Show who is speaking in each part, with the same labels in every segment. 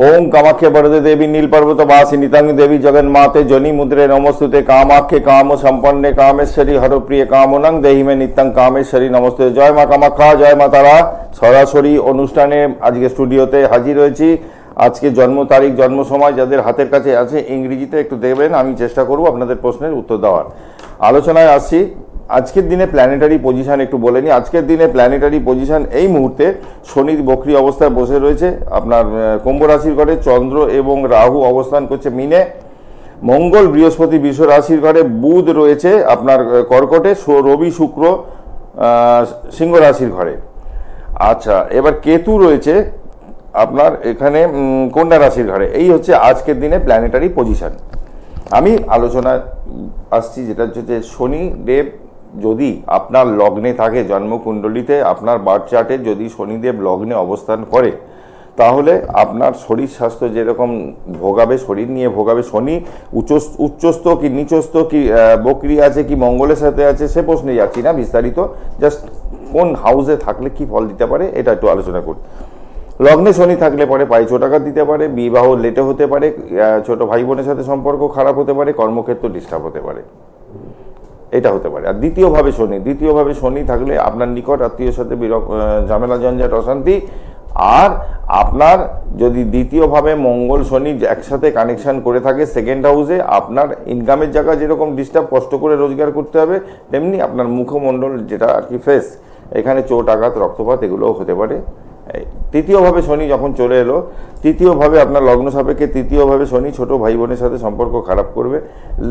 Speaker 1: ओम कामाख्य वरदे देवी नीलपर्वत वासिनी तंग देवी जगन्माते जनी मुद्रे नमस्तुते कामाख्य काम संपन्ने कामेश्वरी हरप्रिय कामनंग देहि में नित्यं कामेश्वरी नमस्ते। जय मा कामाख्या, जय मा तारा। सरासरि অনুষ্ঠানে আজকে স্টুডিওতে হাজির হয়েছি। আজকে জন্ম তারিখ, জন্ম সময় যাদের হাতের কাছে আছে ইংরেজিতে একটু দেবেন, আমি চেষ্টা করব আপনাদের প্রশ্নের উত্তর দেওয়ার। আলোচনায় আসছি। আজকের দিনে প্ল্যানেটারি পজিশন একটু বলে নিই। আজকের দিনে প্ল্যানেটারি পজিশন এই মুহূর্তে শনির বক্রী অবস্থায় বসে রয়েছে আপনার কুম্ভ রাশির ঘরে, চন্দ্র এবং রাহু অবস্থান করছে মিনে, মঙ্গল বৃহস্পতি বৃষ রাশির ঘরে, বুধ রয়েছে আপনার কর্কটে, রবি শুক্র সিংহ রাশির ঘরে। আচ্ছা, এবার কেতু রয়েছে আপনার এখানে কন্যা রাশির ঘরে। এই হচ্ছে আজকের দিনে প্ল্যানেটারি পজিশন। আমি আলোচনা আসছি যেটা হচ্ছে শনি দেব যদি আপনার লগ্নে থাকে, জন্মকুণ্ডলিতে আপনার বার্থ চার্টে যদি শনিদেব লগ্নে অবস্থান করে, তাহলে আপনার শরীর স্বাস্থ্য যেরকম ভোগাবে, শরীর নিয়ে ভোগাবে। শনি উচ্চস্থ কি নিচস্থ কি বক্রী আছে কি মঙ্গলের সাথে আছে সে প্রশ্নে যাচ্ছি না বিস্তারিত, জাস্ট কোন হাউসে থাকলে কি ফল দিতে পারে এটা একটু আলোচনা করি। লগ্নে শনি থাকলে পরে পায়ে চোটাঘাত দিতে পারে, বিবাহ লেটে হতে পারে, ছোট ভাই বোনের সাথে সম্পর্ক খারাপ হতে পারে, কর্মক্ষেত্র ডিস্টার্ব হতে পারে, এটা হতে পারে। আর দ্বিতীয়ভাবে শনি থাকলে আপনার নিকট আত্মীয়ের সাথে ঝামেলা ঝঞ্ঝাট অশান্তি। আর আপনার যদি দ্বিতীয়ভাবে মঙ্গল শনি একসাথে কানেকশন করে থাকে সেকেন্ড হাউসে, আপনার ইনকামের জায়গা যেরকম ডিস্টার্ব, কষ্ট করে রোজগার করতে হবে, তেমনি আপনার মুখমণ্ডল যেটা আর কি ফেস, এখানে চোট আঘাত রক্তপাত এগুলোও হতে পারে। তৃতীয়ভাবে শনি যখন চলে এলো, তৃতীয়ভাবে আপনার লগ্ন সাপেক্ষে তৃতীয়ভাবে শনি ছোট ভাই বোনের সাথে সম্পর্ক খারাপ করবে।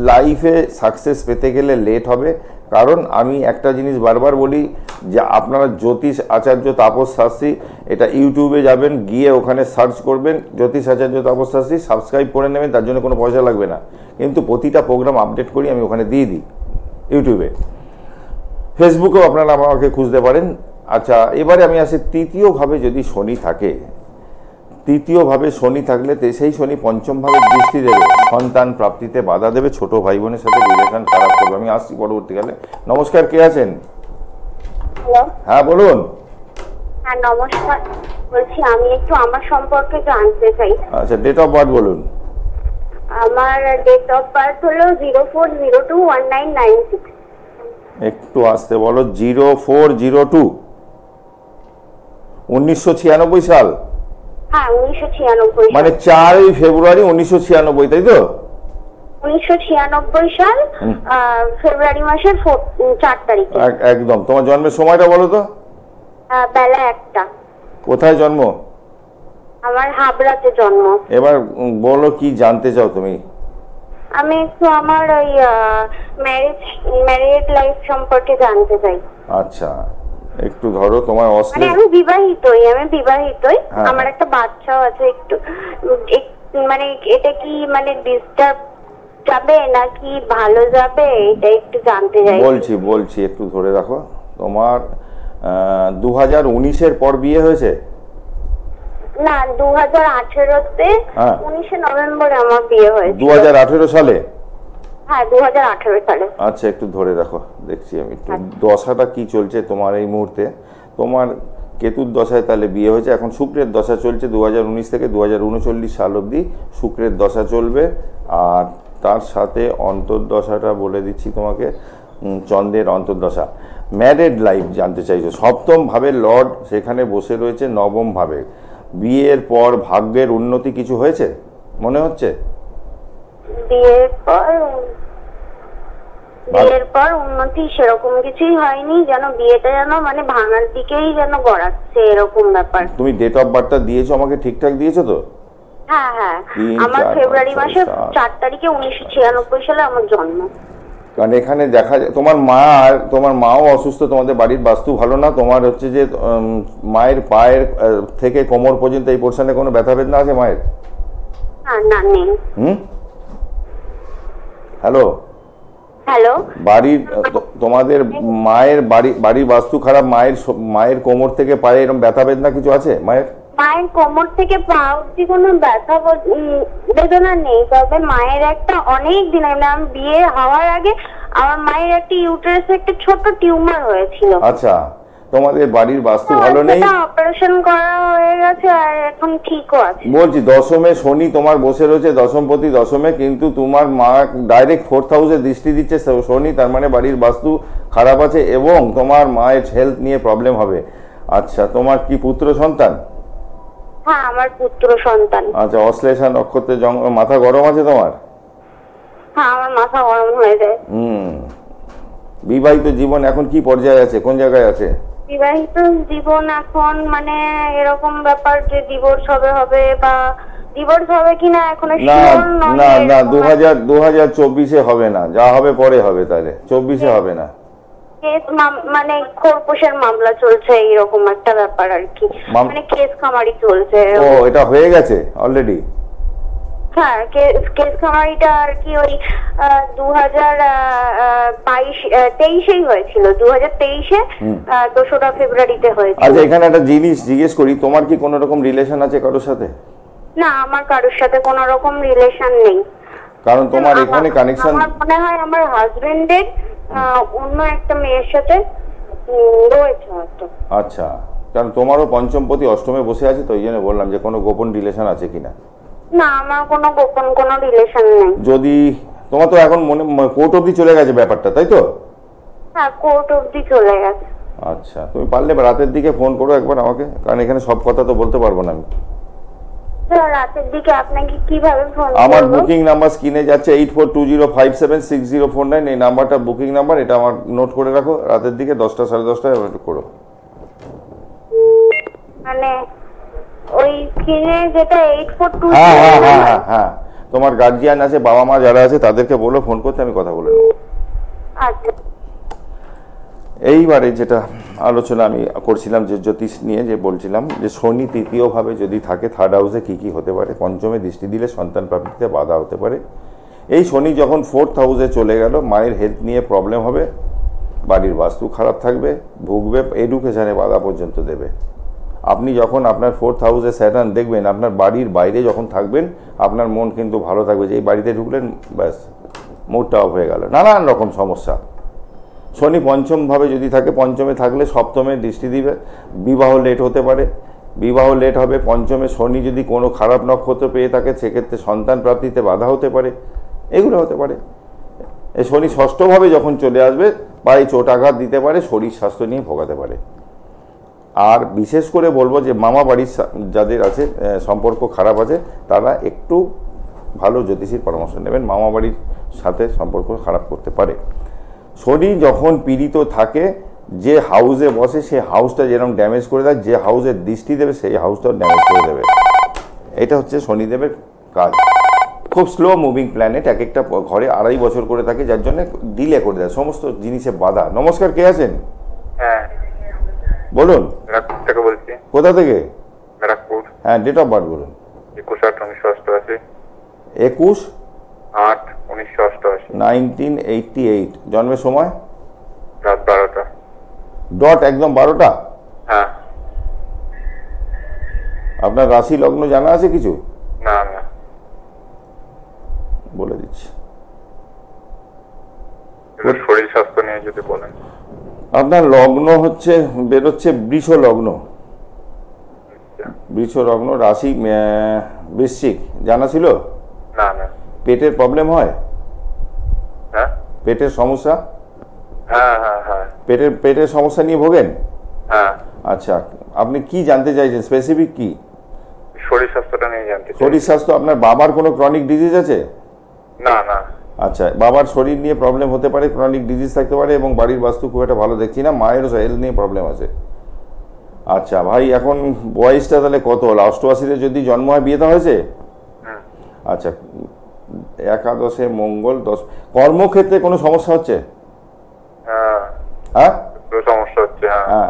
Speaker 1: লাইফে সাকসেস পেতে গেলে লেট হবে। কারণ আমি একটা জিনিস বারবার বলি যে আপনারা জ্যোতিষ আচার্য তাপস শাস্ত্রী, এটা ইউটিউবে যাবেন, গিয়ে ওখানে সার্চ করবেন জ্যোতিষ আচার্য তাপস শাস্ত্রী, সাবস্ক্রাইব করে নেবেন, তার জন্য কোনো পয়সা লাগবে না। কিন্তু প্রতিটা প্রোগ্রাম আপডেট করি আমি ওখানে দিয়ে দিই ইউটিউবে, ফেসবুকেও আপনারা আমাকে খুঁজতে পারেন। আচ্ছা, এবারে আমি আসি তৃতীয়ভাবে যদি শনি থাকে, তৃতীয়ভাবে শনি থাকলে সেই শনি পঞ্চমভাবে দৃষ্টি দেবে, সন্তান প্রাপ্তিতে বাধা দেবে, ছোট ভাই বোনের সাথে রিলেশন খারাপ করবে। আমি আসছি পরবর্তীকালে। নমস্কার, কে আছেন? হ্যাঁ বলুন।
Speaker 2: হ্যাঁ নমস্কার, বলছি আমি একটু আমার সম্পর্কে জানতে চাই।
Speaker 1: আচ্ছা, ডেট অফ বার্থ বলুন।
Speaker 2: আমার ডেট অফ বার্থ হলো 04021996।
Speaker 1: একটু আসতে বলো। 0402 1996 সাল।
Speaker 2: হ্যাঁ 1996,
Speaker 1: মানে 4 ফেব্রুয়ারি 1996, তাই তো?
Speaker 2: 1996 সাল ফেব্রুয়ারি মাসের 4 তারিখে।
Speaker 1: একদম। তোমার জন্মের সময়টা বলো তো।
Speaker 2: বেলা 1টা।
Speaker 1: কোথায় জন্ম?
Speaker 2: আমার হাবড়াতে জন্ম।
Speaker 1: এবার বলো কি জানতে চাও তুমি?
Speaker 2: আমি একটু আমার ওই ম্যারিড লাইফ সম্পর্কে জানতে চাই।
Speaker 1: আচ্ছা, একটু ধরো তোমার
Speaker 2: মানে আমি বিবাহিতই, আমার একটা বাচ্চাও আছে। একটু মানে এটা কি মানে ডিস্টার্ব যাবে নাকি ভালো যাবে, এটা একটু জানতে চাই।
Speaker 1: বলছি একটু ধরে রাখো। তোমার 2019-এর পর বিয়ে হয়েছে?
Speaker 2: না, 2018-তে 19 নভেম্বরে আমার বিয়ে হয়েছে।
Speaker 1: 2018 সালে?
Speaker 2: হ্যাঁ 2018 সালে।
Speaker 1: আচ্ছা, একটু ধরে রাখো, দেখছি আমি একটু দশাটা কি চলছে তোমার এই মুহূর্তে। তোমার কেতুর দশায় তাহলে বিয়ে হয়েছে। এখন শুক্রের দশা চলছে 2019 থেকে 2039 সাল অবধি শুক্রের দশা চলবে। আর তার সাথে অন্তর্দশাটা বলে দিচ্ছি তোমাকে, চন্দ্রের অন্তর্দশা। ম্যারিড লাইফ জানতে চাইছো। সপ্তম ভাবে লর্ড সেখানে বসে রয়েছে, নবম ভাবে। বিয়ের পর ভাগ্যের উন্নতি কিছু হয়েছে মনে হচ্ছে?
Speaker 2: বিয়ের পর উন্নতি সেরকম কিছুই হয়নি, যেন বিয়েটা যেন মানে ভাঙার দিকেই যেন গড়াচ্ছে এরকম ব্যাপার।
Speaker 1: তুমি ডেট অফ বার্থটা দিয়েছো আমাকে, ঠিকঠাক দিয়েছো তো?
Speaker 2: হ্যাঁ হ্যাঁ, আমার ফেব্রুয়ারি মাসের 4 তারিখে 1996 সালে আমার জন্ম।
Speaker 1: কারণ এখানে দেখা যায় তোমার মাও অসুস্থ, তোমাদের বাড়ির বাস্তু ভালো না। তোমার হচ্ছে যে মায়ের পায়ের থেকে কোমর পর্যন্ত এই পোর্শনে কোনো ব্যথা বেদনা আছে মায়ের?
Speaker 2: না নেই।
Speaker 1: হ্যালো, বাড়ির তোমাদের বাড়ির বাস্তু খারাপ, মায়ের কোমর থেকে পায়ে এরকম ব্যথা বেদনা কিছু আছে মায়ের?
Speaker 2: মায়ের কোমর থেকে পা অব্দি কোনো ব্যথা বেদনা নেই, তবে মায়ের একটা অনেক দিন আমি বিয়ে হওয়ার আগে আমার মায়ের একটা ইউটেরাসে একটা ছোট টিউমার হয়েছিল।
Speaker 1: আচ্ছা, তোমাদের বাড়ির বাস্তু ভালো নেই,
Speaker 2: অপারেশন করা হয়ে গেছে আর এখন ঠিকও আছে।
Speaker 1: বলছি দশমে শনি তোমার বসে রয়েছে, দশমপতি দশমে, কিন্তু তোমার মা ডাইরেক্ট 4th হাউসে দৃষ্টি দিচ্ছে শনি, তার মানে বাড়ির বাস্তু খারাপ আছে এবং তোমার মায়ের হেলথ নিয়ে প্রবলেম হবে। আচ্ছা, তোমার কি পুত্র সন্তান?
Speaker 2: হ্যাঁ, আমার পুত্র সন্তান।
Speaker 1: আচ্ছা, অশ্লেষা নক্ষত্রে মাথা গরম আছে তোমার?
Speaker 2: হ্যাঁ, আমার মাথা গরম হয়ে যায়।
Speaker 1: বিবাহিত জীবন এখন কি পর্যায়ে আছে, কোন জায়গায় আছে?
Speaker 2: বিবাহিত জীবন এখন মানে এরকম ব্যাপার যে ডিভোর্স হবে বা ডিভোর্স হবে কিনা এখনো শিওর নয়।
Speaker 1: না না, 2024-এ হবে না, যা হবে পরে হবে। তাহলে 24-এ হবে না।
Speaker 2: কেস মানে খোরপোশের মামলা চলছে, এইরকম একটা ব্যাপার আর কি, মানে কেস খামারি চলছে।
Speaker 1: ও, এটা হয়ে গেছে অলরেডি?
Speaker 2: হ্যাঁ, কেস খামারিটা আর কি ওই 2023-এই হয়েছিল, 2023-এ 2রা ফেব্রুয়ারিতে হয়েছিল।
Speaker 1: আচ্ছা, এখানে একটা জিনিস জিজ্ঞেস করি, তোমার কি কোনো রকম রিলেশন আছে কারোর সাথে?
Speaker 2: না, আমার কারোর সাথে কোনো রকম রিলেশন নেই।
Speaker 1: কারণ তোমার এখানে কানেকশন
Speaker 2: আমার মনে হয় আমার হাজবেন্ডের অন্য একটা মেয়ের সাথে রয়েছে হয়তো।
Speaker 1: আচ্ছা, কারণ তোমারও পঞ্চমপতি অষ্টমে বসে আছে, তো এই জন্য বললাম যে কোনো গোপন রিলেশন আছে কিনা।
Speaker 2: না, আমার কোনো গোপন কোনো রিলেশন নেই।
Speaker 1: যদি তোমার তো এখন মনে কোর্ট অবধি চলে গেছে ব্যাপারটা, তাই তো?
Speaker 2: হ্যাঁ, কোর্ট অবধি চলে গেছে।
Speaker 1: আচ্ছা, তুমি পারলে রাতের দিকে ফোন করো একবার আমাকে, কারণ এখানে সব কথা তো বলতে পারবো না আমি।
Speaker 2: রাতের দিকে আপনাকে কিভাবে ফোন করব?
Speaker 1: আমার বুকিং নাম্বার স্ক্রিনে যাচ্ছে 8420576049, এই নাম্বারটা বুকিং নাম্বার, এটা আমার নোট করে রাখো। রাতের দিকে 10টা সাড়ে 10টায় করো।
Speaker 2: মানে ওই স্ক্রিনে যেটা 8420।
Speaker 1: হ্যাঁ হ্যাঁ হ্যাঁ হ্যাঁ হ্যাঁ, তোমার গার্জিয়ান আছে, বাবা মা যারা আছে তাদেরকে বলো ফোন করতে, আমি কথা বলে নেব।
Speaker 2: আচ্ছা,
Speaker 1: এইবারে যেটা আলোচনা আমি করছিলাম যে জ্যোতিষ নিয়ে, যে বলছিলাম যে শনি তৃতীয় ভাবে যদি থাকে 3rd হাউসে কি কি হতে পারে। পঞ্চমে দৃষ্টি দিলে সন্তান প্রাপ্তিতে বাধা হতে পারে। এই শনি যখন 4th হাউসে চলে গেল, মায়ের হেলথ নিয়ে প্রবলেম হবে, বাড়ির বাস্তু খারাপ থাকবে, ভুগবে, এডুকেশনে বাধা পর্যন্ত দেবে। আপনি যখন আপনার 4th হাউসে স্যাটার্ন দেখবেন, আপনার বাড়ির বাইরে যখন থাকবেন, আপনার মন কিন্তু ভালো থাকবে, যে এই বাড়িতে ঢুকলেন ব্যাস মুডটা অফ হয়ে গেল। নানান রকম সমস্যা। শনি পঞ্চমভাবে যদি থাকে, পঞ্চমে থাকলে সপ্তমে দৃষ্টি দিবে, বিবাহ লেট হতে পারে, বিবাহ লেট হবে। পঞ্চমে শনি যদি কোনো খারাপ নক্ষত্র পেয়ে থাকে, সেক্ষেত্রে সন্তান প্রাপ্তিতে বাধা হতে পারে, এগুলো হতে পারে। এই শনি ষষ্ঠভাবে যখন চলে আসবে, পায়ে চোট আঘাত দিতে পারে, শরীর স্বাস্থ্য নিয়ে ভোগাতে পারে। আর বিশেষ করে বলবো যে মামা বাড়ির যাদের আছে সম্পর্ক খারাপ আছে, তারা একটু ভালো জ্যোতিষীর পরামর্শ নেবেন, মামা বাড়ির সাথে সম্পর্ক খারাপ করতে পারে। শনি যখন পীড়িত থাকে, যে হাউসে বসে সেই হাউসটা যেরকম ড্যামেজ করে দেয়, যে হাউসে দৃষ্টি দেবে সেই হাউসটাও ড্যামেজ করে দেবে। এটা হচ্ছে শনিদেবের কাজ। খুব স্লো মুভিং প্ল্যানেট, এক একটা ঘরে 2.5 বছর করে থাকে, যার জন্য ডিলে করে দেয়, সমস্ত জিনিসে বাধা। নমস্কার, কে আছেন?
Speaker 3: হ্যাঁ
Speaker 1: বলুন।
Speaker 3: থেকে বলছি।
Speaker 1: কোথা থেকে?
Speaker 3: ব্যারাকপুর।
Speaker 1: হ্যাঁ, ডেট অফ বার্থ বলুন।
Speaker 3: 21/8/1988।
Speaker 1: 21/8/1988। 1988। জন্মের সময়?
Speaker 3: রাত 12টা।
Speaker 1: ডট একদম 12টা?
Speaker 3: হ্যাঁ।
Speaker 1: আপনার রাশি লগ্ন জানা আছে কিছু?
Speaker 3: না না,
Speaker 1: বলে দিচ্ছি।
Speaker 3: শরীর স্বাস্থ্য নিয়ে যদি বলেন।
Speaker 1: আপনার লগ্ন হচ্ছে বেরোচ্ছে বৃষ লগ্ন। বৃষ লগ্ন, রাশি বৃশ্চিক। জানা ছিল?
Speaker 3: না না।
Speaker 1: পেটের প্রবলেম হয়?
Speaker 3: হ্যাঁ,
Speaker 1: পেটের সমস্যা?
Speaker 3: হ্যাঁ হ্যাঁ হ্যাঁ।
Speaker 1: পেটের সমস্যা নিয়ে ভোগেন?
Speaker 3: হ্যাঁ।
Speaker 1: আচ্ছা, আপনি কি জানতে চাইছেন, স্পেসিফিক কি?
Speaker 3: শরীর স্বাস্থ্যটা নিয়ে জানতে চাই।
Speaker 1: শরীর স্বাস্থ্য। আপনার বাবার কোনো ক্রনিক ডিজিজ আছে?
Speaker 3: না না।
Speaker 1: আচ্ছা, বাবার শরীর নিয়ে প্রবলেম হতে পারে, ক্রনিক ডিজিজ থাকতে পারে, এবং বাড়ির বাস্তু খুব একটা ভালো দেখছি না, মায়েরও হেলথ নিয়ে প্রবলেম আছে। আচ্ছা ভাই, এখন বয়সটা তাহলে কত হলো? 88-তে যদি জন্ম হয়, বিয়েটা হয়েছে? আচ্ছা, একাদশে মঙ্গল 10। কর্মক্ষেত্রে কোনো সমস্যা হচ্ছে? হ্যাঁ,
Speaker 3: সমস্যা হচ্ছে।
Speaker 1: হ্যাঁ,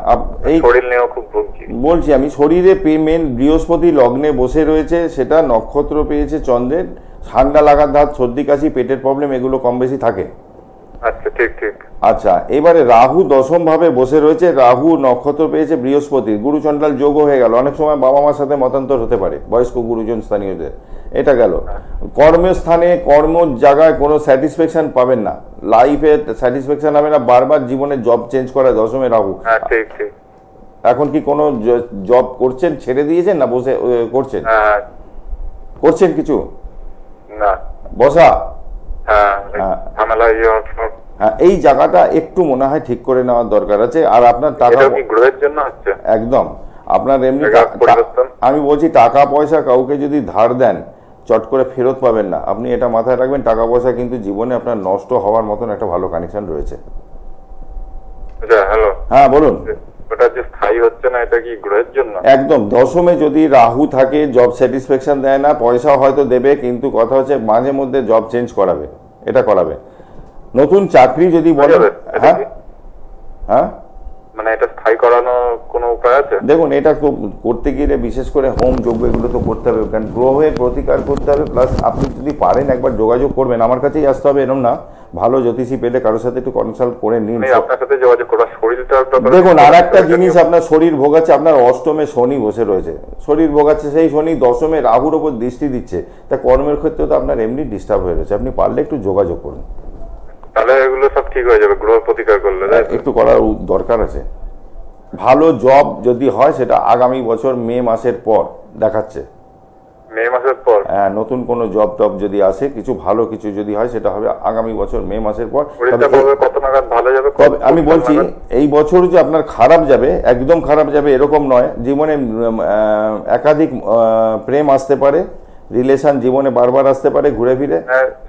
Speaker 1: এই
Speaker 3: শরীর নিয়েও খুব ভুগছি।
Speaker 1: বলছি আমি, শরীরে পেমেন্ট, বৃহস্পতি লগ্নে বসে রয়েছে, সেটা নক্ষত্র পেয়েছে চন্দ্রের, ঠান্ডা লাগার ধাত, সর্দি কাশি, পেটের প্রবলেম, এগুলো কম বেশি থাকে।
Speaker 3: আচ্ছা, ঠিক ঠিক।
Speaker 1: আচ্ছা, এবারে রাহু দশম ভাবে বসে রয়েছে, রাহু নক্ষত্র পেয়েছে বৃহস্পতির, গুরুচন্ডাল যোগ হয়ে গেল। অনেক সময় বাবা মার সাথে মতান্তর হতে পারে, বয়স্ক গুরুজন স্থানীয়দের। এটা গেল। কর্মস্থানে, কর্ম জায়গায় কোনো স্যাটিসফ্যাকশন পাবেন না, লাইফে স্যাটিসফ্যাকশন হবে না, বারবার জীবনে জব চেঞ্জ করা, দশমে রাহু।
Speaker 3: ঠিক ঠিক।
Speaker 1: এখন কি কোনো জব করছেন, ছেড়ে দিয়েছেন না বসে করছেন?
Speaker 3: হ্যাঁ।
Speaker 1: করছেন কিছু?
Speaker 3: না।
Speaker 1: বসা?
Speaker 3: হ্যাঁ। ঝামেলা
Speaker 1: হ্যাঁ, এই জায়গাটা একটু মনে হয় ঠিক করে নেওয়ার দরকার আছে। আর আপনার টাকা
Speaker 3: কি গ্রহের জন্য হচ্ছে?
Speaker 1: একদম। আপনার এমনি
Speaker 3: পরিবর্তন।
Speaker 1: আমি বলছি টাকা পয়সা কাউকে যদি ধার দেন চট করে ফেরত পাবেন না। আপনি এটা মাথায় রাখবেন, টাকা পয়সা কিন্তু জীবনে আপনার নষ্ট হওয়ার মতন একটা ভালো কানেকশন রয়েছে।
Speaker 3: হ্যালো।
Speaker 1: হ্যাঁ বলুন।
Speaker 3: ওটা যে স্থায়ী হচ্ছে না, এটা কি গ্রহের জন্য?
Speaker 1: একদম। দশমে যদি রাহু থাকে জব স্যাটিসফ্যাকশন দেয় না, পয়সা হয়তো দেবে কিন্তু কথা হচ্ছে মাঝে মধ্যে জব চেঞ্জ করাবে, এটা করাবে। নতুন চাকরি যদি বলে, হ্যাঁ হ্যাঁ
Speaker 3: মানে এটা স্থায়ী করানো কোনো উপায় আছে?
Speaker 1: দেখুন, এটা করতে গেলে বিশেষ করে হোম যোগ্য এগুলো তো করতে হবে, কারণ গ্রহের প্রতিকার করতে হবে। প্লাস আপনি যদি পারেন একবার যোগাযোগ করবেন, আমার কাছেই আসতে হবে এরকম না, ভালো জ্যোতিষী পেলে কারোর সাথে একটু কনসাল্ট করে নিন।
Speaker 3: আপনার সাথে যোগাযোগ করা শরীরটা
Speaker 1: দেখুন, আর একটা জিনিস, আপনার শরীর ভোগাচ্ছে, আপনার অষ্টমে শনি বসে রয়েছে, শরীর ভোগাচ্ছে, সেই শনি দশমে রাহুর ওপর দৃষ্টি দিচ্ছে, তা কর্মের ক্ষেত্রে তো আপনার এমনি ডিস্টার্ব হয়ে রয়েছে। আপনি পারলে একটু যোগাযোগ করুন,
Speaker 3: তাহলে এগুলো সব ঠিক হয়ে যাবে। গ্রহ প্রতিকার করলে
Speaker 1: একটু করার দরকার আছে। ভালো জব যদি হয় সেটা আগামী বছর মে মাসের পর দেখাচ্ছে।
Speaker 3: মে মাসের পর?
Speaker 1: হ্যাঁ, নতুন কোনো জব টব যদি আসে, কিছু ভালো কিছু যদি হয় সেটা হবে আগামী বছর মে মাসের পর।
Speaker 3: কত নাগাদ ভালো যাবে?
Speaker 1: আমি বলছি এই বছর যে আপনার খারাপ যাবে, একদম খারাপ যাবে এরকম নয়। জীবনে একাধিক প্রেম আসতে পারে, রিলেশন জীবনে বারবার আসতে পারে ঘুরে ফিরে।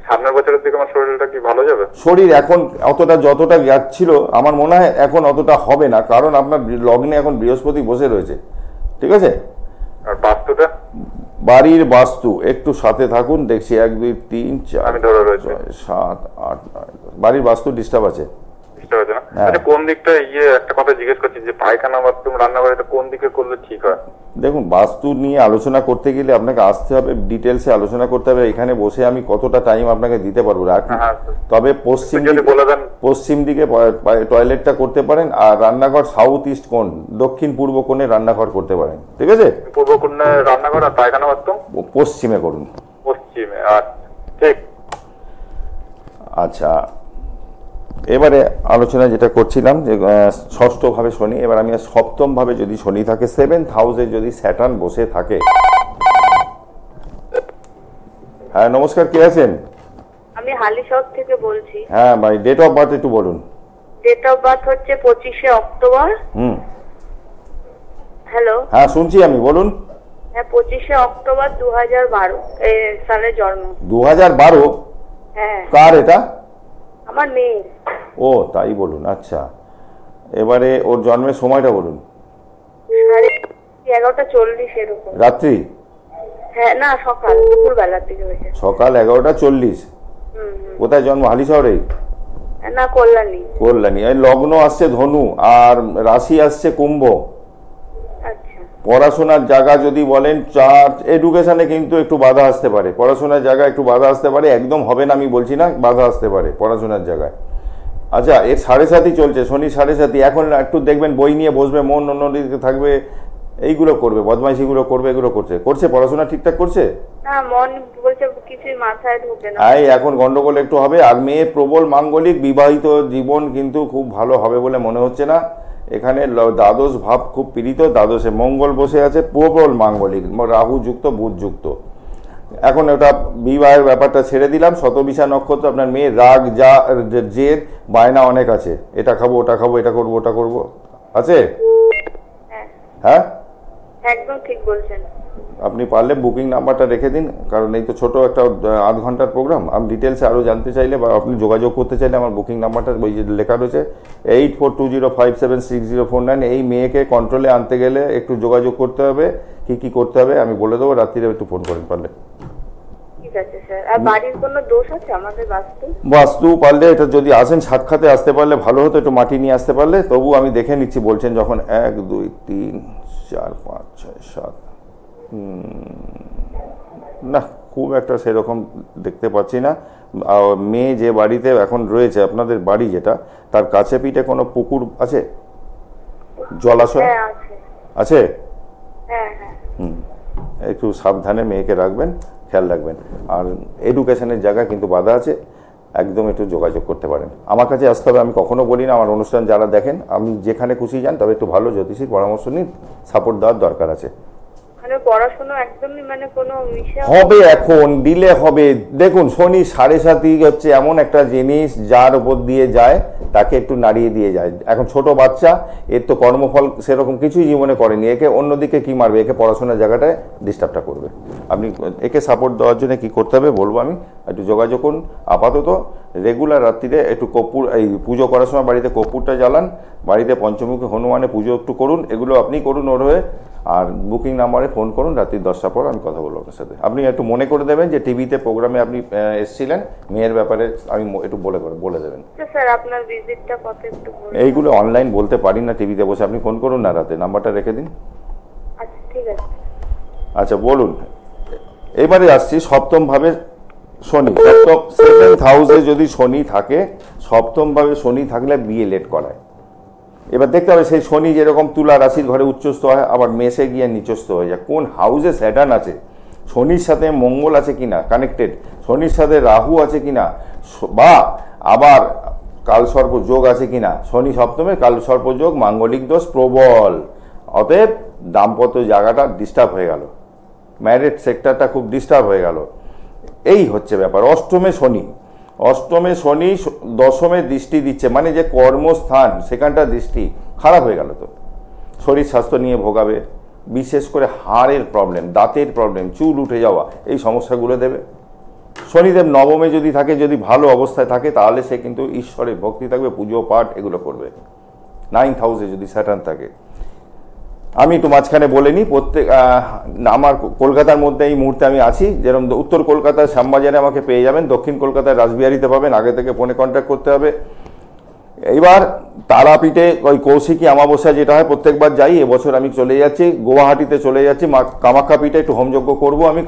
Speaker 3: সামনের বছরের দিকে আমার শরীরটা কি ভালো যাবে?
Speaker 1: শরীর এখন অতটা যতটা যাচ্ছিল আমার মনে হয় এখন অতটা হবে না, কারণ আপনার লগ্নে এখন বৃহস্পতি বসে রয়েছে, ঠিক আছে?
Speaker 3: আর বাস্তুটা?
Speaker 1: বাড়ির বাস্তু একটু সাথে থাকুন, দেখছি 1 2 3 4 7 8 9। বাড়ির বাস্তু ডিস্টার্ব আছে।
Speaker 3: কোন দিকটা একটা কথা জিজ্ঞেস করছি, যে পায়খানা বাথরুম রান্নাঘর এটা কোন দিকে করলে ঠিক হয়?
Speaker 1: দেখুন, বাস্তু নিয়ে আলোচনা করতে গেলে আপনাকে আসতে হবে, ডিটেলসে আলোচনা করতে হবে। এখানে বসে আমি কতটা টাইম আপনাকে দিতে পারবো, তবে পশ্চিম দিকে টয়লেটটা করতে পারেন, আর রান্নাঘর সাউথ ইস্ট কোণ, দক্ষিণ পূর্ব কোণে রান্নাঘর করতে পারেন, ঠিক আছে?
Speaker 3: পূর্ব কোণে রান্নাঘর আর পায়খানা বাথরুম
Speaker 1: পশ্চিমে করুন।
Speaker 3: পশ্চিমে, ঠিক।
Speaker 1: আচ্ছা, এবারে আলোচনা যেটা করছিলাম যে ষষ্ঠ ভাবে শনি, এবার আমি সপ্তম ভাবে যদি শনি থাকে, 7th হাউসে যদি স্যাটার্ন বসে থাকে। হ্যাঁ নমস্কার, কে আছেন?
Speaker 4: আমি হালিশহর থেকে বলছি।
Speaker 1: হ্যাঁ ভাই, ডেট অফ বার্থ একটু বলুন।
Speaker 4: ডেট অফ বার্থ হচ্ছে 25শে অক্টোবর।
Speaker 1: হ্যালো, হ্যাঁ শুনছি আমি, বলুন।
Speaker 4: হ্যাঁ, 25শে অক্টোবর 2012 সালে জন্ম।
Speaker 1: 2012?
Speaker 4: হ্যাঁ।
Speaker 1: কার এটা?
Speaker 4: আমার মেয়ে।
Speaker 1: ও তাই, বলুন। আচ্ছা, এবারে ওর জন্মের সময়টা বলুন।
Speaker 4: 11:40 এরকম।
Speaker 1: রাত্রি?
Speaker 4: হ্যাঁ, না সকাল, দুপুর বেলার দিকে হয়েছে।
Speaker 1: সকাল 11:40। কোথায় জন্ম? হালিশহরেই?
Speaker 4: না, কল্যাণী।
Speaker 1: কল্যাণী। এই লগ্ন আসছে ধনু আর রাশি আসছে কুম্ভ।
Speaker 4: আচ্ছা।
Speaker 1: পড়াশোনার জায়গা যদি বলেন, এডুকেশনে কিন্তু একটু বাধা আসতে পারে, পড়াশোনার জায়গায় একটু বাধা আসতে পারে, একদম হবে না আমি বলছি না, বাধা আসতে পারে পড়াশোনার জায়গায়। আচ্ছা, এর 7.5 চলছে, শনি 7.5। এখন একটু দেখবেন বই নিয়ে বসবে, মন অন্যদিকে থাকবে, এইগুলো করবে, বদমাইশিগুলো করবে, এগুলো করছে পড়াশোনা ঠিকঠাক করছে
Speaker 4: না, মন বলছে কিছুই মাথায় ঢোকে না।
Speaker 1: এখন গন্ডগোল একটু হবে। আর মেয়ে প্রবল মাঙ্গলিক, বিবাহিত জীবন কিন্তু খুব ভালো হবে বলে মনে হচ্ছে না। এখানে দ্বাদশ ভাব খুব পীড়িত, দ্বাদশে মঙ্গল বসে আছে, প্রবল মাঙ্গলিক, রাহু যুক্ত, বুধ যুক্ত। এখন ওটা বিবাহের ব্যাপারটা ছেড়ে দিলাম। শতবিশা নক্ষত্র, আপনার মেয়ে রাগ, জেদ, বায়না অনেক আছে, এটা খাবো ওটা খাবো, এটা করবো ওটা করবো, আছে? হ্যাঁ,
Speaker 4: একদম ঠিক বলছেন।
Speaker 1: আপনি পারলে বুকিং নাম্বারটা রেখে দিন, কারণ এই তো ছোট একটা 8 ঘন্টার প্রোগ্রাম। আমি ডিটেলসে আরও জানতে চাইলে বা আপনি যোগাযোগ করতে চাইলে আমার বুকিং নাম্বারটা ওই যে লেখা রয়েছে 8420576049। এই মেয়েকে কন্ট্রোলে আনতে গেলে একটু যোগাযোগ করতে হবে, কি করতে হবে আমি বলে দেবো, রাত্রিরে একটু ফোন করেন পারলে।
Speaker 4: ঠিক আছে স্যার। আর বাড়ির কোনো দোষ আছে আমাদের
Speaker 1: বাস্তু পারলে এটা যদি আসেন সাক্ষাতে আসতে পারলে ভালো হতো, একটু মাটি নিয়ে আসতে পারলে। তবু আমি দেখে নিচ্ছি, বলছেন যখন 1 2 3 4 5 6 7। না, খুব একটা সেরকম দেখতে পাচ্ছি না। মেয়ে যে বাড়িতে এখন রয়েছে, আপনাদের বাড়ি যেটা, তার কাছে পিঠে কোনো পুকুর আছে, জলাশয় আছে? একটু সাবধানে মেয়েকে রাখবেন, খেয়াল রাখবেন। আর এডুকেশনের জায়গা কিন্তু বাধা আছে। একদম একটু যোগাযোগ করতে পারেন। আমার কাছে আসতে হবে, আমি কখনো বলি না, আমার অনুষ্ঠান যারা দেখেন আমি যেখানে খুশি যান, তবে একটু ভালো জ্যোতিষীর পরামর্শ নিন, সাপোর্ট দেওয়ার দরকার আছে।
Speaker 4: পড়াশোনা একদমই কোনো
Speaker 1: হবে, এখন দিলে হবে। দেখুন শনি 7.5 হচ্ছে এমন একটা জিনিস যার উপর দিয়ে যায় তাকে একটু নাড়িয়ে দিয়ে যায়। এখন ছোট বাচ্চা, এর তো কর্মফল সেরকম কিছুই জীবনে করেনি, একে অন্যদিকে কি মারবে, একে পড়াশোনার জায়গাটায় ডিস্টার্বটা করবে। আপনি একে সাপোর্ট দেওয়ার জন্য কি করতে হবে বলবো আমি, একটু যোগাযোগ করুন। আপাতত রেগুলার রাত্রিরে একটু কর্পূর, এই পুজো করার সময় বাড়িতে কর্পূরটা জ্বালান, বাড়িতে পঞ্চমুখী হনুমানে পুজো একটু করুন, এগুলো আপনি করুন ওর হয়ে। আর বুকিং নাম্বারে ফোন করুন রাত্রি 10টার পর, আমি কথা বলবো আপনার সাথে। আপনি একটু মনে করে দেবেন যে টিভিতে প্রোগ্রামে আপনি এসেছিলেন, মেয়ের ব্যাপারে আমি একটু বলে দেবেন।
Speaker 4: স্যার আপনার ভিজিটটা কত একটু বলুন।
Speaker 1: এইগুলো অনলাইন বলতে পারি না টিভিতে বসে, আপনি ফোন করুন না রাতে, নাম্বারটা রেখে দিন।
Speaker 4: আচ্ছা ঠিক আছে।
Speaker 1: আচ্ছা বলুন, এবারে আসছি সপ্তম ভাবে শনি। সপ্তম 7th হাউসে যদি শনি থাকে, সপ্তম ভাবে শনি থাকলে বিয়ে লেট করায়। এবার দেখতে হবে সেই শনি যেরকম তুলা রাশির ঘরে উচ্চস্থ হয়, আবার মেষে গিয়ে নিচস্থ হয়ে যায়। কোন হাউসে স্যাটার্ন আছে, শনির সাথে মঙ্গল আছে কিনা কানেক্টেড, শনির সাথে রাহু আছে কিনা, বা আবার কালসর্প যোগ আছে কিনা। শনি সপ্তমে কালসর্প যোগ, মাঙ্গলিক দোষ প্রবল, অতএব দাম্পত্য জায়গাটা ডিস্টার্ব হয়ে গেল, ম্যারিড সেক্টরটা খুব ডিস্টার্ব হয়ে গেল। এই হচ্ছে ব্যাপার। অষ্টমে শনি, অষ্টমে শনি দশমে দৃষ্টি দিচ্ছে, মানে যে কর্মস্থান সেখানটা দৃষ্টি খারাপ হয়ে গেল, তো শরীর স্বাস্থ্য নিয়ে ভোগাবে, বিশেষ করে হাড়ের প্রবলেম, দাঁতের প্রবলেম, চুল উঠে যাওয়া, এই সমস্যাগুলো দেবে। শনিদেব নবমে যদি থাকে, যদি ভালো অবস্থায় থাকে, তাহলে সে কিন্তু ঈশ্বরের ভক্তি থাকবে, পুজো পাঠ এগুলো করবে। 9th হাউসে যদি স্যাটার্ন থাকে, আমি একটু মাঝখানে বলে নিই, প্রত্যেক আমার কলকাতার মধ্যে এই মুহূর্তে আমি আছি, যেরকম উত্তর কলকাতায় শ্যামবাজারে আমাকে পেয়ে যাবেন, দক্ষিণ কলকাতায় রাসবিহারিতে পাবেন, আগে থেকে ফোনে কন্ট্যাক্ট করতে হবে। এইবার তারাপীঠে ওই কৌশিকী অমাবস্যা যেটা হয় প্রত্যেকবার যাই, এবছর আমি চলে যাচ্ছি গুয়াহাটিতে, চলে যাচ্ছি কামাখ্যা পীঠে, একটু হোমযজ্ঞ করবো আমি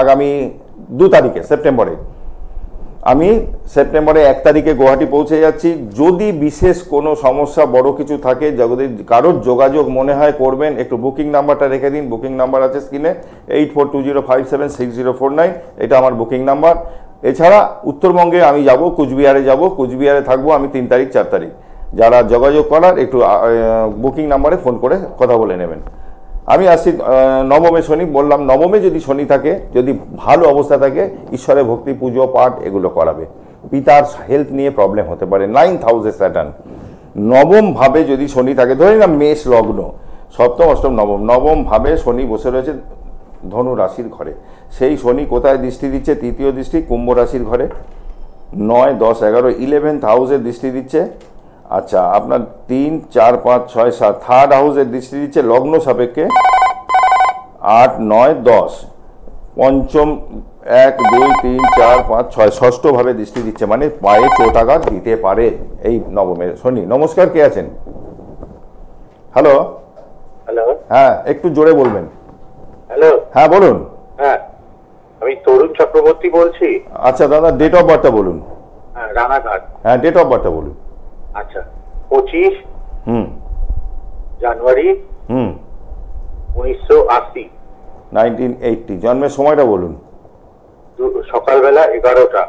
Speaker 1: আগামী 2 তারিখে সেপ্টেম্বরে। আমি সেপ্টেম্বরে 1 তারিখে গুয়াহাটি পৌঁছে যাচ্ছি। যদি বিশেষ কোনো সমস্যা বড় কিছু থাকে, যদি কারোর যোগাযোগ মনে হয় করবেন, একটু বুকিং নাম্বারটা রেখে দিন। বুকিং নাম্বার আছে স্ক্রিনে, 8420576049, এটা আমার বুকিং নাম্বার। এছাড়া উত্তরবঙ্গে আমি যাব, কুচবিহারে যাব, কুচবিহারে থাকবো আমি 3 তারিখ 4 তারিখ। যারা যোগাযোগ করার একটু বুকিং নাম্বারে ফোন করে কথা বলে নেবেন। আমি আসছি নবমে শনি, বললাম নবমে যদি শনি থাকে, যদি ভালো অবস্থা থাকে, ঈশ্বরের ভক্তি পুজো পাঠ এগুলো করাবে। পিতার হেলথ নিয়ে প্রবলেম হতে পারে। 9th হাউসে স্যাটার্ন, নবম ভাবে যদি শনি থাকে, ধরে না মেষ লগ্ন, সপ্তম অষ্টম নবম, নবম ভাবে শনি বসে রয়েছে ধনু রাশির ঘরে। সেই শনি কোথায় দৃষ্টি দিচ্ছে? তৃতীয় দৃষ্টি কুম্ভ রাশির ঘরে, 9, 10, 11, 11th হাউসে দৃষ্টি দিচ্ছে। আচ্ছা, আপনার 3, 4, 5, 6, 7 থার্ড হাউসের দৃষ্টি দিচ্ছে লগ্ন সাপেক্ষে, 8, 9, 10, পঞ্চম 1, 2, 3, 4, 5, 6 ষষ্ঠ ভাবে দৃষ্টি দিচ্ছে, মানে পায়ে চোটাঘাত দিতে পারে এই নবমের শনি। নমস্কার, কে আছেন? হ্যালো
Speaker 5: হ্যালো,
Speaker 1: হ্যাঁ একটু জোরে বলবেন।
Speaker 5: হ্যালো,
Speaker 1: হ্যাঁ বলুন।
Speaker 5: হ্যাঁ আমি তরুণ চক্রবর্তী বলছি।
Speaker 1: আচ্ছা দাদা, ডেট অফ বার্থটা বলুন।
Speaker 5: হ্যাঁ, রানাঘাট।
Speaker 1: হ্যাঁ, ডেট অফ বার্থটা বলুন।
Speaker 5: আচ্ছা, 25 জানুয়ারি 1980।
Speaker 1: 1980। জন্মের সময়টা বলুন।
Speaker 5: সকালবেলা 11টা।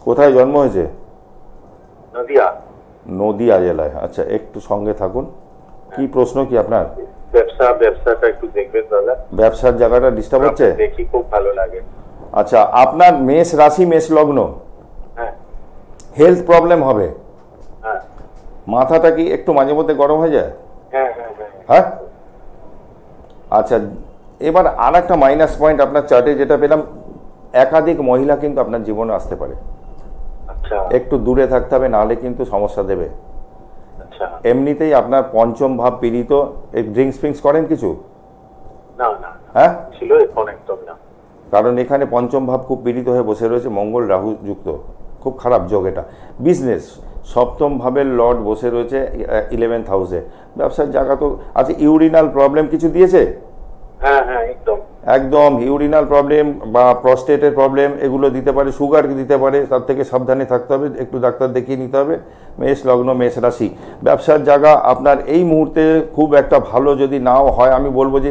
Speaker 1: কোথায় জন্ম হয়েছে?
Speaker 5: নদিয়া।
Speaker 1: নদিয়া জেলায়। আচ্ছা, একটু সঙ্গে থাকুন। কি প্রশ্ন কি আপনার?
Speaker 5: ব্যবসাটা একটু দেখবেন দাদা।
Speaker 1: ব্যবসার জায়গাটা ডিস্টার্ব হচ্ছে?
Speaker 5: দেখি, খুব ভালো লাগে।
Speaker 1: আচ্ছা, আপনার মেষ রাশি, মেষ লগ্ন,
Speaker 5: হ্যাঁ।
Speaker 1: হেলথ প্রবলেম হবে।
Speaker 5: হ্যাঁ।
Speaker 1: মাথাটা কি একটু মাঝে মধ্যে গরম হয়ে যায়?
Speaker 5: হ্যাঁ হ্যাঁ হ্যাঁ।
Speaker 1: হ্যাঁ। আচ্ছা, এবার আর একটা মাইনাস পয়েন্ট আপনার চার্টে যেটা পেলাম, একাধিক মহিলা কিন্তু আপনার জীবনে আসতে পারে।
Speaker 5: আচ্ছা,
Speaker 1: একটু দূরে থাকতে হবে, নাহলে কিন্তু সমস্যা দেবে।
Speaker 5: আচ্ছা।
Speaker 1: এমনিতেই আপনার পঞ্চম ভাব পীড়িত। এই ড্রিঙ্কস ফিঙ্কস করেন কিছু?
Speaker 5: না না।
Speaker 1: হ্যাঁ,
Speaker 5: ছিল, এখন একদম না।
Speaker 1: কারণ এখানে পঞ্চম ভাব খুব পীড়িত হয়ে বসে রয়েছে, মঙ্গল রাহু যুক্ত, খুব খারাপ যোগ এটা। বিজনেস, সপ্তম ভাবের লর্ড বসে রয়েছে 11th হাউসে, ব্যবসার জায়গা তো আছে। ইউরিনাল প্রবলেম কিছু দিয়েছে?
Speaker 5: হ্যাঁ হ্যাঁ, একদম
Speaker 1: একদম ইউরিনাল প্রবলেম বা প্রস্টেটের প্রবলেম এগুলো দিতে পারে, সুগার দিতে পারে, তার থেকে সাবধানে থাকতে হবে, একটু ডাক্তার দেখিয়ে নিতে হবে। মেষ লগ্ন, মেষ রাশি। ব্যবসার জায়গা আপনার এই মুহূর্তে খুব একটা ভালো যদি নাও হয়, আমি বলবো যে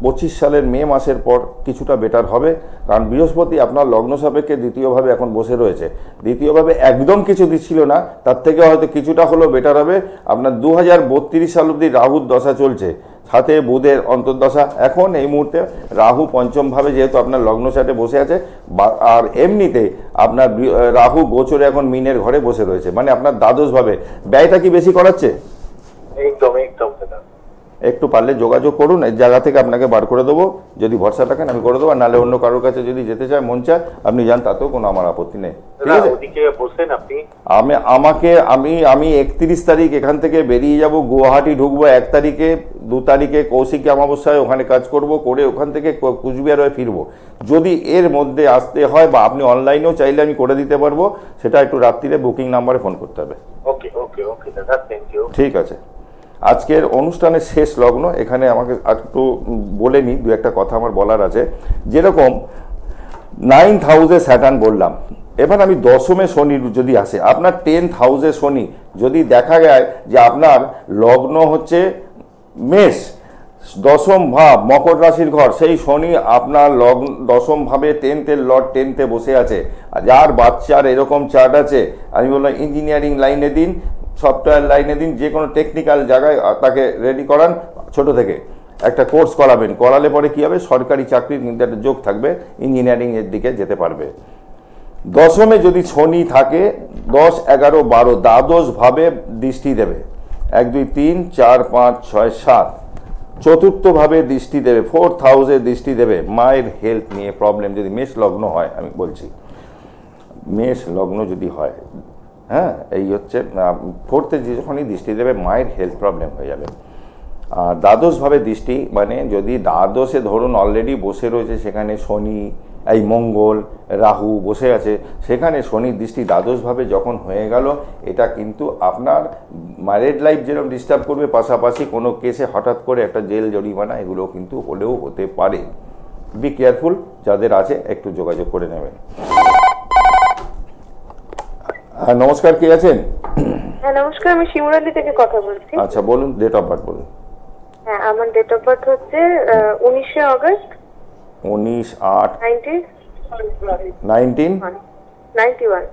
Speaker 1: 25 সালের মে মাসের পর কিছুটা বেটার হবে, কারণ বৃহস্পতি আপনার লগ্ন সাপেক্ষে দ্বিতীয়ভাবে এখন বসে রয়েছে। দ্বিতীয়ভাবে একদম কিছু দিচ্ছিল না, তার থেকে হয়তো কিছুটা হলেও বেটার হবে। আপনার 2032 সাল অবধি রাহুর দশা চলছে, সাথে বুধের অন্তর্দশা। এখন এই মুহূর্তে রাহু পঞ্চমভাবে যেহেতু আপনার লগ্ন চার্টে বসে আছে, আর এমনিতে আপনার রাহু গোচরে এখন মিনের ঘরে বসে রয়েছে, মানে আপনার দ্বাদশভাবে। ব্যয়টা কি বেশি করাচ্ছে?
Speaker 5: একদম একদম দাদা।
Speaker 1: একটু পারলে যোগাযোগ করুন, এই জায়গা থেকে আপনাকে বার করে দেবো, যদি ভরসা রাখেন আমি করে দেবো, আর নাহলে অন্য কারোর কাছে যদি যেতে চায় মন চায় আপনি যান, তাতেও কোনো আমার আপত্তি নেই, ঠিক আছে?
Speaker 5: ওদিকে বসেন আপনি।
Speaker 1: আমি 31 তারিখ এখান থেকে বেরিয়ে যাব, গুয়াহাটি ঢুকবো 1 তারিখে, 2 তারিখে কৌশিকী অমাবস্যায় ওখানে কাজ করব, করে ওখান থেকে কুচবিহার হয়ে ফিরবো। যদি এর মধ্যে আসতে হয় বা আপনি অনলাইনেও চাইলে আমি করে দিতে পারবো, সেটা একটু রাত্রিরে বুকিং নাম্বারে ফোন করতে হবে।
Speaker 5: ওকে ওকে ওকে দাদা, থ্যাংক ইউ।
Speaker 1: ঠিক আছে। আজকের অনুষ্ঠানের শেষ লগ্ন, এখানে আমাকে একটু বলে নিই, দু একটা কথা আমার বলার আছে। যেরকম 9th হাউসে স্যাটার্ন বললাম, এবার আমি দশমে শনি যদি আসে, আপনার 10th হাউসে শনি যদি দেখা যায় যে আপনার লগ্ন হচ্ছে মেষ, দশম ভাব মকর রাশির ঘর, সেই শনি আপনার লগ্ন দশম ভাবে 10th-এর লর্ড 10th-এ বসে আছে, যার বাচ্চার এরকম চার্ট আছে, আমি বললাম ইঞ্জিনিয়ারিং লাইনে দিন, সফটওয়্যার লাইনে দিন, যে কোনো টেকনিক্যাল জায়গায় তাকে রেডি করান, ছোট থেকে একটা কোর্স করাবেন, করালে পরে কি হবে, সরকারি চাকরির কিন্তু একটা যোগ থাকবে, ইঞ্জিনিয়ারিং এর দিকে যেতে পারবে। দশমে যদি শনি থাকে 10, 11, 12 দ্বাদশ ভাবে দৃষ্টি দেবে, 1, 2, 3, 4, 5, 6, 7 চতুর্থ ভাবে দৃষ্টি দেবে, 4th হাউসে দৃষ্টি দেবে। মায়ের হেলথ নিয়ে প্রবলেম যদি মেষ লগ্ন হয়, আমি বলছি মেষ লগ্ন যদি হয়, হ্যাঁ, এই হচ্ছে 4th-এ যখনই দৃষ্টি দেবে মায়ের হেলথ প্রবলেম হয়ে যাবে। আর দ্বাদশভাবে দৃষ্টি মানে যদি দ্বাদশে ধরুন অলরেডি বসে রয়েছে, সেখানে শনি, এই মঙ্গল, রাহু বসে আছে, সেখানে শনির দৃষ্টি দ্বাদশভাবে যখন হয়ে গেল, এটা কিন্তু আপনার ম্যারিড লাইফ যেরকম ডিস্টার্ব করবে, পাশাপাশি কোনো কেসে হঠাৎ করে একটা জেল জরিমানা এগুলো কিন্তু হলেও হতে পারে। বি কেয়ারফুল, যাদের আছে একটু যোগাযোগ করে নেবেন। হ্যাঁ, নমস্কার, কে আছেন?
Speaker 4: হ্যাঁ নমস্কার, আমি শিমুরালি থেকে কথা বলছি।
Speaker 1: আচ্ছা বলুন, ডেট অফ বার্থ বলুন।
Speaker 4: হ্যাঁ, আমার ডেট অফ বার্থ হচ্ছে 19শে অগস্ট
Speaker 1: 19/8/1991।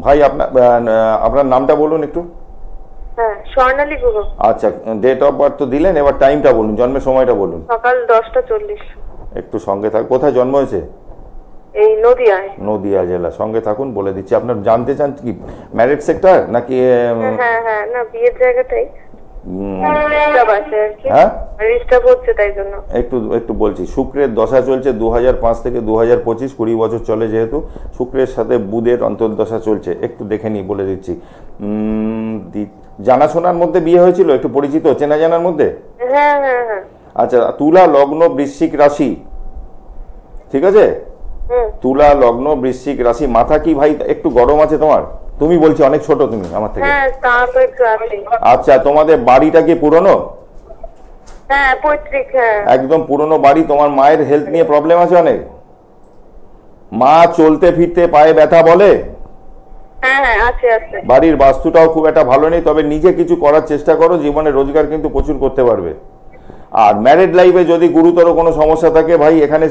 Speaker 1: ভাই আপনার নামটা বলুন একটু।
Speaker 4: হ্যাঁ, স্বর্ণালী গুহ।
Speaker 1: আচ্ছা, ডেট অফ বার্থ তো দিলেন, এবার টাইমটা বলুন, জন্মের সময়টা বলুন।
Speaker 4: সকাল 10টা 40।
Speaker 1: একটু সঙ্গে থাক। কোথায় জন্ম হয়েছে?
Speaker 4: এই নদিয়ায়।
Speaker 1: নদিয়া জেলা। সঙ্গে থাকুন, বলে দিচ্ছি। আপনার জানতে চান কি ম্যারিড সেক্টর নাকি?
Speaker 4: হ্যাঁ হ্যাঁ, না বিয়ের জায়গাটাই।
Speaker 1: হ্যাঁ,
Speaker 4: একটু
Speaker 1: বলছি। শুক্রের দশা চলছে 2005 থেকে 2025, 20 বছর চলে, যেহেতু শুক্রের সাথে বুধের অন্তর্দশা চলছে। একটু দেখে নিই, বলে দিচ্ছি। জানাশোনার মধ্যে বিয়ে হয়েছিল, একটু পরিচিত চেনা জানার মধ্যে?
Speaker 4: হ্যাঁ হ্যাঁ হ্যাঁ।
Speaker 1: আচ্ছা, তুলা লগ্ন বৃশ্চিক রাশি, ঠিক আছে? তুলা লগ্ন বৃশ্চিক রাশি। মাথা কি ভাই একটু গরম আছে তোমার? তুমি বলছি অনেক ছোট তুমি আমার থেকে। আচ্ছা, তোমাদের বাড়িটা কি পুরনো?
Speaker 4: হ্যাঁ, পৈতৃক।
Speaker 1: একদম পুরনো বাড়ি। তোমার মায়ের হেলথ নিয়ে প্রবলেম আছে অনেক? মা চলতে ফিরতে পায়ে ব্যথা বলে?
Speaker 4: হ্যাঁ হ্যাঁ, আছে আছে।
Speaker 1: বাড়ির বাস্তুটাও খুব একটা ভালো নেই, তবে নিজে কিছু করার চেষ্টা করো, জীবনে রোজগার কিন্তু প্রচুর করতে পারবে। আর ম্যারিড লাইফে যদি গুরুতর কোনো সমস্যা থাকে ভাই, এখানে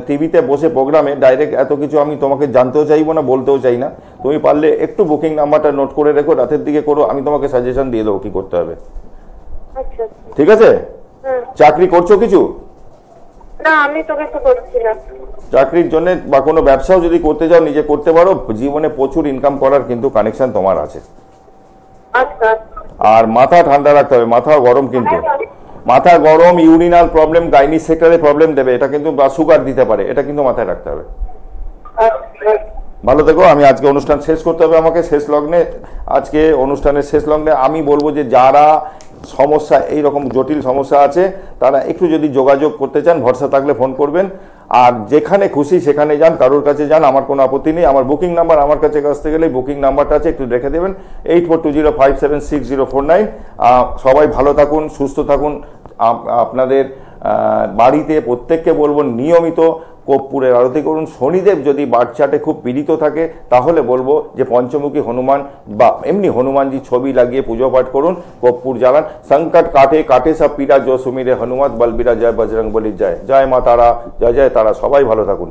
Speaker 1: টিভিতে বসে প্রোগ্রামে ডাইরেক্ট এত কিছু আমি তোমাকে জানতেও চাইবো না, বলতেও চাই না। তুমি পারলে একটু বুকিং নাম্বারটা নোট করে রেখো, রাতের দিকে করো, আমি তোমাকে সাজেশন দিয়ে দেবো কি করতে হবে।
Speaker 4: আচ্ছা,
Speaker 1: ঠিক আছে? চাকরি করছো কিছু?
Speaker 4: না, আমি তো কিছু করছি না।
Speaker 1: চাকরির জন্য বা কোনো ব্যবসাও যদি করতে যাও, নিজে করতে পারো। জীবনে প্রচুর ইনকাম করার কিন্তু কানেকশন তোমার আছে।
Speaker 4: আচ্ছা।
Speaker 1: আর মাথা ঠান্ডা রাখতে হবে, মাথা গরম, কিন্তু মাথা গরম, ইউরিনাল প্রবলেম, গাইনি সেক্টরে প্রবলেম দেবে, এটা কিন্তু, বা সুগার দিতে পারে, এটা কিন্তু মাথায় রাখতে হবে। ভালো থেকো। আমি আজকে অনুষ্ঠান শেষ করতে হবে আমাকে, শেষ লগ্নে, আজকে অনুষ্ঠানের শেষ লগ্নে আমি বলবো যে যারা সমস্যা, এইরকম জটিল সমস্যা আছে, তারা একটু যদি যোগাযোগ করতে চান, ভরসা থাকলে ফোন করবেন। আর যেখানে খুশি সেখানে যান, কারোর কাছে যান, আমার কোনো আপত্তি নেই। আমার বুকিং নাম্বার, আমার কাছে আসতে গেলে বুকিং নাম্বারটা আছে, একটু রেখে দেবেন, 8420576049। সবাই ভালো থাকুন, সুস্থ থাকুন। আপনাদের বাড়িতে প্রত্যেককে বলবো নিয়মিত কর্পূরের আরতি করুন। শনিদেব যদি বাচ্চাটে খুব পীড়িত থাকে তাহলে বলবো যে পঞ্চমুখী হনুমান বা এমনি হনুমানজি ছবি লাগিয়ে পুজো পাঠ করুন, কর্পূর জ্বালান। সংকট কাটে কাটে সব পীড়া, জো সুমিরে হনুমত বলবীরা, জয় বজরং বলি, জয় জয় মা তারা, জয় জয় তারা। সবাই ভালো থাকুন।